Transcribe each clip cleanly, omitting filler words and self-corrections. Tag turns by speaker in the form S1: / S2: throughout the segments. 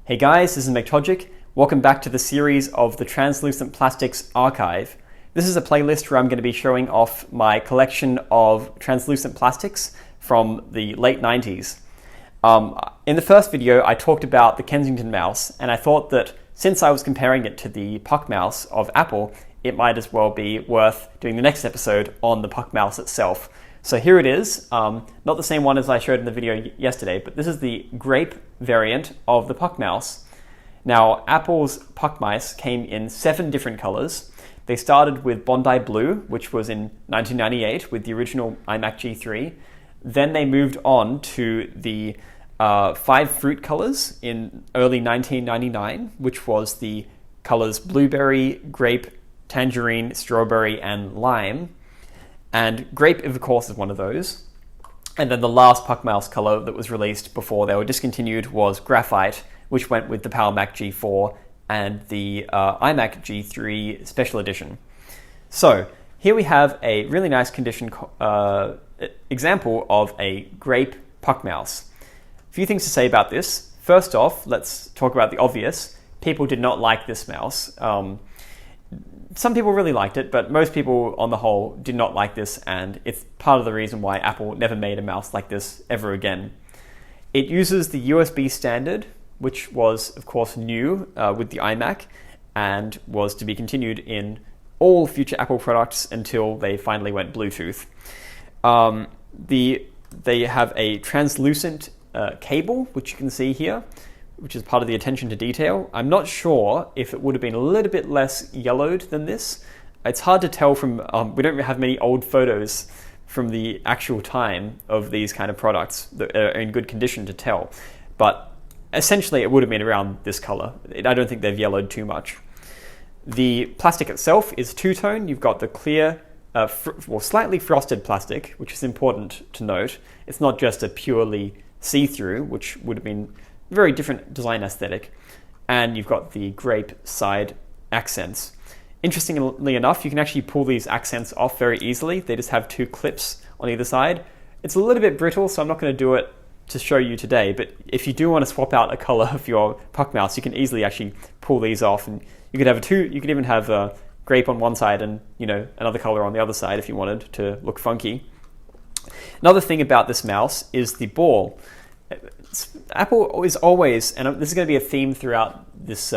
S1: Hey guys, this is Mectojic. Welcome back to the series of the Translucent Plastics Archive. This is a playlist where I'm going to be showing off my collection of translucent plastics from the late 90s. In the first video, I talked about the Kensington mouse, and I thought that since I was comparing it to the Puck mouse of Apple, it might as well be worth doing the next episode on the Puck mouse itself. So here it is, not the same one as I showed in the video yesterday, but this is the grape variant of the Puck mouse. Now, Apple's Puck mice came in 7 different colors. They started with Bondi Blue, which was in 1998 with the original iMac G3. Then they moved on to the 5 fruit colors in early 1999, which was the colors blueberry, grape, tangerine, strawberry, and lime. And grape, of course, is one of those. And then the last Puck mouse color that was released before they were discontinued was graphite, which went with the Power Mac G4 and the iMac G3 Special Edition. So here we have a really nice condition example of a grape Puck mouse. A few things to say about this. First off, let's talk about the obvious. People did not like this mouse. Some people really liked it, but most people on the whole did not like this, and it's part of the reason why Apple never made a mouse like this ever again. It uses the USB standard, which was, of course, new with the iMac, and was to be continued in all future Apple products until they finally went Bluetooth. They have a translucent cable, which you can see here, which is part of the attention to detail. I'm not sure if it would have been a little bit less yellowed than this. It's hard to tell from, we don't have many old photos from the actual time of these kind of products that are in good condition to tell. But essentially it would have been around this color. I don't think they've yellowed too much. The plastic itself is two-tone. You've got the clear, slightly frosted plastic, which is important to note. It's not just a purely see-through, which would have been very different design aesthetic, and you've got the grape side accents. Interestingly enough, you can actually pull these accents off very easily. They just have 2 clips on either side. It's a little bit brittle, so I'm not going to do it to show you today, but if you do want to swap out a color of your Puck mouse, you can easily actually pull these off, and you could have you could even have grape on one side and another color on the other side if you wanted to look funky. Another thing about this mouse is the ball. Apple is always, and this is going to be a theme throughout this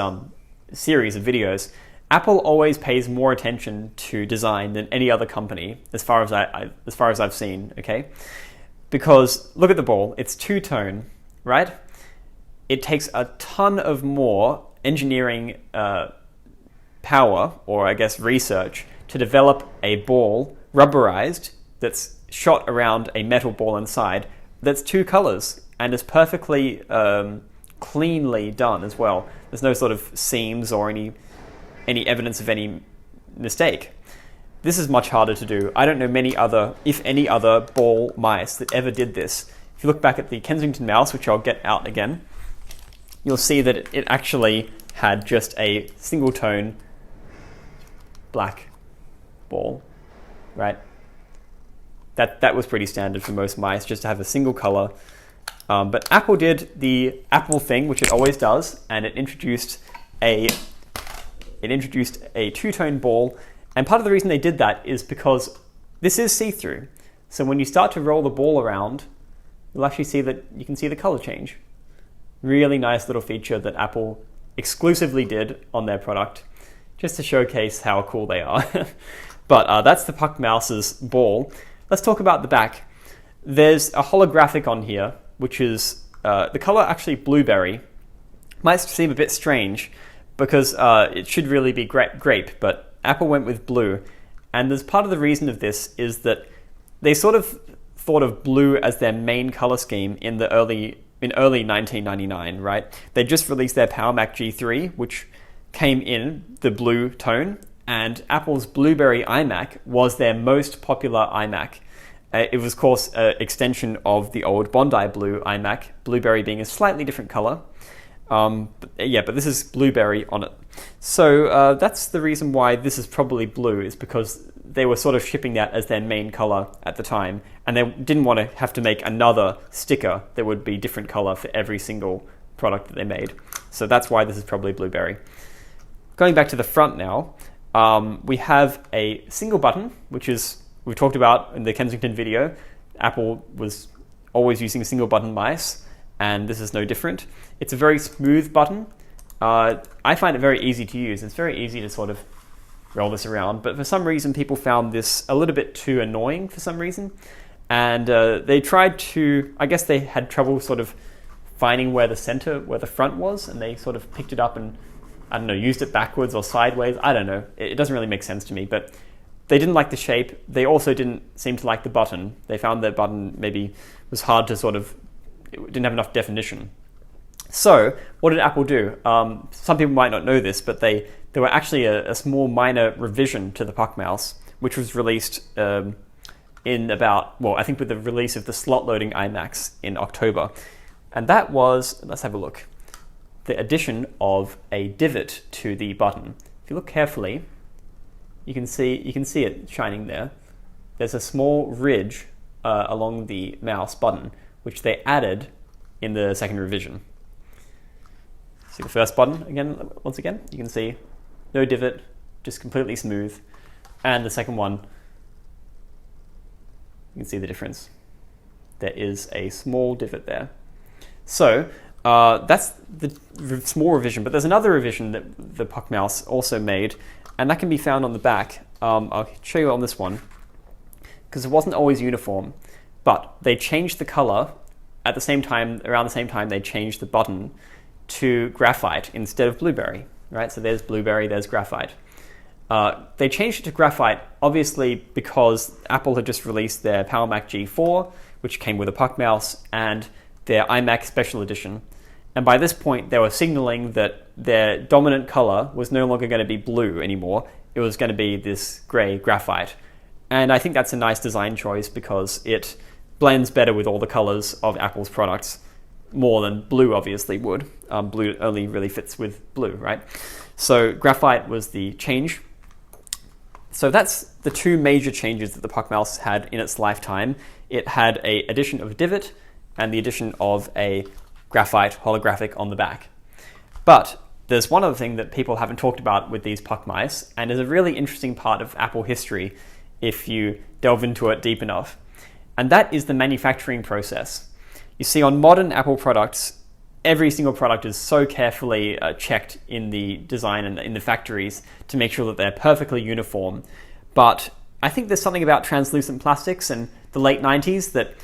S1: series of videos, Apple always pays more attention to design than any other company, as far as I've seen. Okay, because look at the ball; it's two-tone, right? It takes a ton of more engineering power, or I guess research, to develop a ball rubberized that's shot around a metal ball inside that's 2 colors. And it's perfectly cleanly done as well. There's no sort of seams or any evidence of any mistake. This is much harder to do. I don't know many other, if any other, ball mice that ever did this. If you look back at the Kensington mouse, which I'll get out again, you'll see that it actually had just a single tone black ball, right? That was pretty standard for most mice, just to have a single color. But Apple did the Apple thing, which it always does, and it introduced a two-tone ball. And part of the reason they did that is because this is see-through. So when you start to roll the ball around, you'll actually see that you can see the color change. Really nice little feature that Apple exclusively did on their product, just to showcase how cool they are. But that's the Puck mouse's ball. Let's talk about the back. There's a holographic on here, which is the color actually blueberry. Might seem a bit strange because it should really be grape, but Apple went with blue. And there's part of the reason of this is that they sort of thought of blue as their main color scheme in early 1999, right? They just released their Power Mac G3, which came in the blue tone, and Apple's Blueberry iMac was their most popular iMac. It was, of course, an extension of the old Bondi Blue iMac, blueberry being a slightly different color. But this is blueberry on it. So that's the reason why this is probably blue, is because they were sort of shipping that as their main color at the time, and they didn't want to have to make another sticker that would be different color for every single product that they made. So that's why this is probably blueberry. Going back to the front now, we have a single button, which is, we talked about in the Kensington video. Apple was always using single button mice, and this is no different. It's a very smooth button. I find it very easy to use. It's very easy to sort of roll this around, but for some reason people found this a little bit too annoying for some reason, and they tried to, I guess they had trouble sort of finding where the front was, and they sort of picked it up and, I don't know, used it backwards or sideways. I don't know. It doesn't really make sense to me, but they didn't like the shape. They also didn't seem to like the button. They found the button maybe was hard to sort of, it didn't have enough definition. So what did Apple do? Some people might not know this, but there were actually a small minor revision to the Puck Mouse, which was released in about, well, I think with the release of the slot loading iMacs in October. And that was, let's have a look, the addition of a divot to the button. If you look carefully, you can see it shining there. There's a small ridge along the mouse button, which they added in the second revision. See the first button again, once again, you can see no divot, just completely smooth. And the second one, you can see the difference. There is a small divot there. So that's the small revision, but there's another revision that the Puck Mouse also made, and that can be found on the back. I'll show you on this one, because it wasn't always uniform, but they changed the color at the same time, around the same time they changed the button to graphite instead of blueberry, right? So there's blueberry, there's graphite. They changed it to graphite, obviously because Apple had just released their Power Mac G4, which came with a Puck Mouse, and their iMac Special Edition. And by this point, they were signaling that their dominant color was no longer going to be blue anymore. It was going to be this gray graphite. And I think that's a nice design choice because it blends better with all the colors of Apple's products, more than blue obviously would. Blue only really fits with blue, right? So graphite was the change. So that's the two major changes that the Puck Mouse had in its lifetime. It had an addition of a divot and the addition of a graphite holographic on the back. But there's one other thing that people haven't talked about with these Puck mice, and is a really interesting part of Apple history if you delve into it deep enough. And that is the manufacturing process. You see, on modern Apple products, every single product is so carefully checked in the design and in the factories to make sure that they're perfectly uniform. But I think there's something about translucent plastics in the late 90s that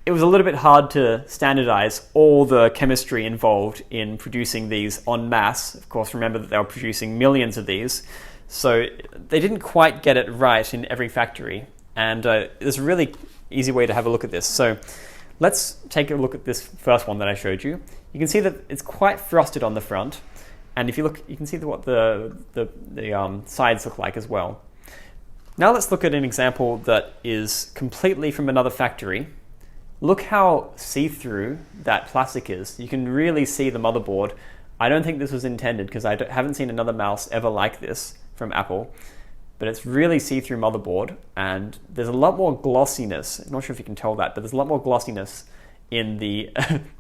S1: it was a little bit hard to standardize all the chemistry involved in producing these en masse. Of course, remember that they were producing millions of these. So they didn't quite get it right in every factory. And there's a really easy way to have a look at this. So let's take a look at this first one that I showed you. You can see that it's quite frosted on the front. And if you look, you can see what the sides look like as well. Now let's look at an example that is completely from another factory. Look how see-through that plastic is. You can really see the motherboard. I don't think this was intended because I haven't seen another mouse ever like this from Apple. But it's really see-through motherboard, and there's a lot more glossiness. I'm not sure if you can tell that, but there's a lot more glossiness in the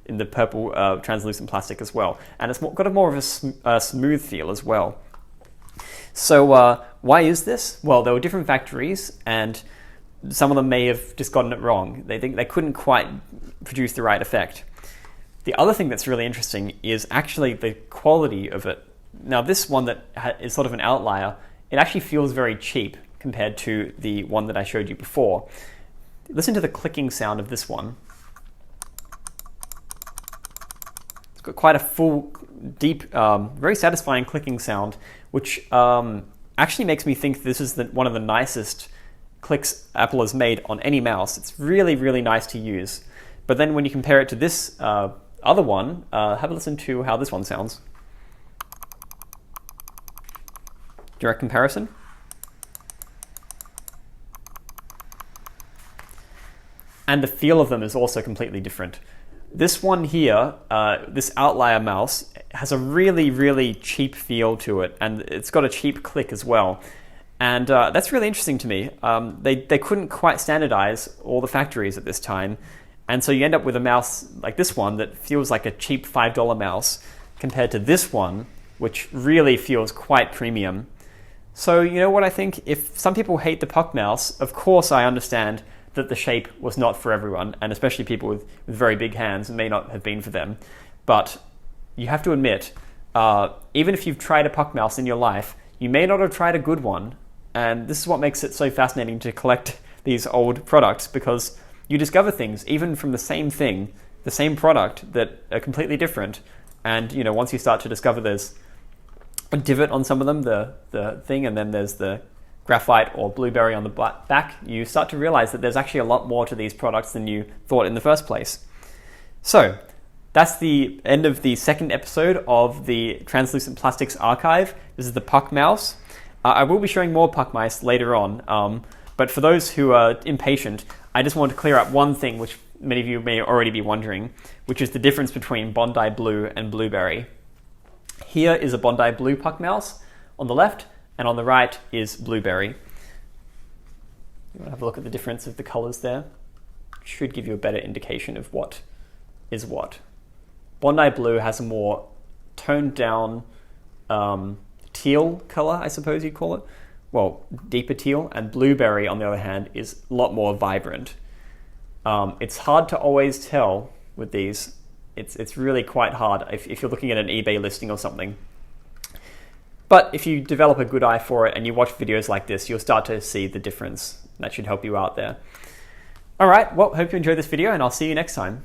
S1: in the purple translucent plastic as well. And it's got a more of a smooth feel as well. So why is this? Well, there were different factories, and some of them may have just gotten it wrong. They think they couldn't quite produce the right effect. The other thing that's really interesting is actually the quality of it. Now, this one that is sort of an outlier, it actually feels very cheap compared to the one that I showed you before. Listen to the clicking sound of this one. It's got quite a full, deep, very satisfying clicking sound, which actually makes me think this is one of the nicest clicks Apple has made on any mouse. It's really, really nice to use. But then when you compare it to this other one, have a listen to how this one sounds. Direct comparison. And the feel of them is also completely different. This one here, this outlier mouse, has a really, really cheap feel to it, and it's got a cheap click as well. And that's really interesting to me. They couldn't quite standardize all the factories at this time, and so you end up with a mouse like this one that feels like a cheap $5 mouse. compared to this one, which really feels quite premium. So you know what I think? If some people hate the puck mouse, of course I understand that the shape was not for everyone, and especially people with very big hands may not have been for them. But you have to admit, even if you've tried a puck mouse in your life, you may not have tried a good one. And this is what makes it so fascinating to collect these old products, because you discover things, even from the same thing, the same product, that are completely different. And you know, once you start to discover there's a divot on some of them, the thing, and then there's the graphite or blueberry on the back, you start to realize that there's actually a lot more to these products than you thought in the first place. So that's the end of the second episode of the Translucent Plastics Archive. This is the puck mouse. I will be showing more puck mice later on, but for those who are impatient, I just want to clear up one thing which many of you may already be wondering, which is the difference between Bondi Blue and Blueberry. Here is a Bondi Blue puck mouse on the left, and on the right is Blueberry. You want to have a look at the difference of the colors there? Should give you a better indication of what is what. Bondi Blue has a more toned down teal color, I suppose you'd call it. Well, deeper teal. And Blueberry, on the other hand, is a lot more vibrant. It's hard to always tell with these. It's really quite hard if you're looking at an eBay listing or something. But if you develop a good eye for it and you watch videos like this, you'll start to see the difference. That should help you out there. All right, well, hope you enjoyed this video, and I'll see you next time.